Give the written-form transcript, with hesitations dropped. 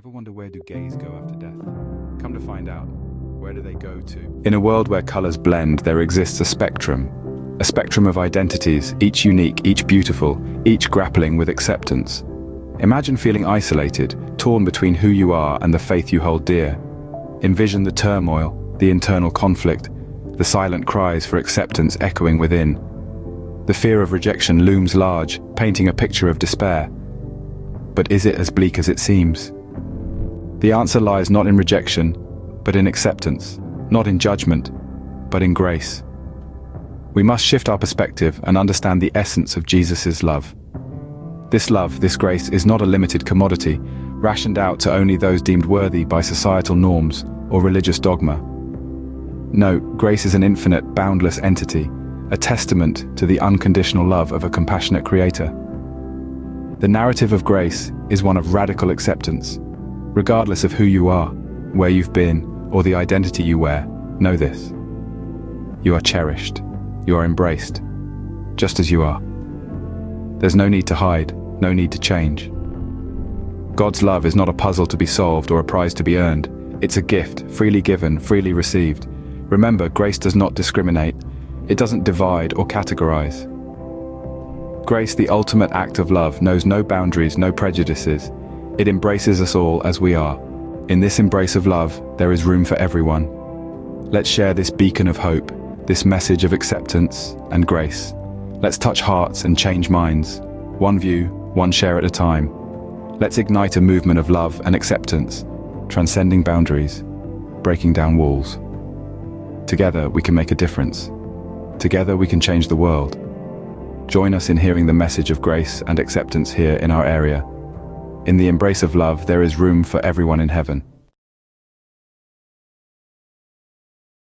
Ever wonder where do gays go after death? Come to find out, where do they go to? In a world where colors blend, there exists a spectrum of identities, each unique, each beautiful, each grappling with acceptance. Imagine feeling isolated, torn between who you are and the faith you hold dear. Envision the turmoil, the internal conflict, the silent cries for acceptance echoing within. The fear of rejection looms large, painting a picture of despair. But is it as bleak as it seems? The answer lies not in rejection, but in acceptance, not in judgment, but in grace. We must shift our perspective and understand the essence of Jesus' love. This love, this grace, is not a limited commodity, rationed out to only those deemed worthy by societal norms or religious dogma. No, grace is an infinite, boundless entity, a testament to the unconditional love of a compassionate Creator. The narrative of grace is one of radical acceptance. Regardless of who you are, where you've been, or the identity you wear, know this. You are cherished. You are embraced, just as you are. There's no need to hide, no need to change. God's love is not a puzzle to be solved or a prize to be earned. It's a gift, freely given, freely received. Remember, grace does not discriminate. It doesn't divide or categorize. Grace, the ultimate act of love, knows no boundaries, no prejudices. It embraces us all as we are. In this embrace of love, there is room for everyone. Let's share this beacon of hope, this message of acceptance and grace. Let's touch hearts and change minds, one view, one share at a time. Let's ignite a movement of love and acceptance, transcending boundaries, breaking down walls. Together we can make a difference. Together we can change the world. Join us in hearing the message of grace and acceptance here in our area. In the embrace of love, there is room for everyone in heaven.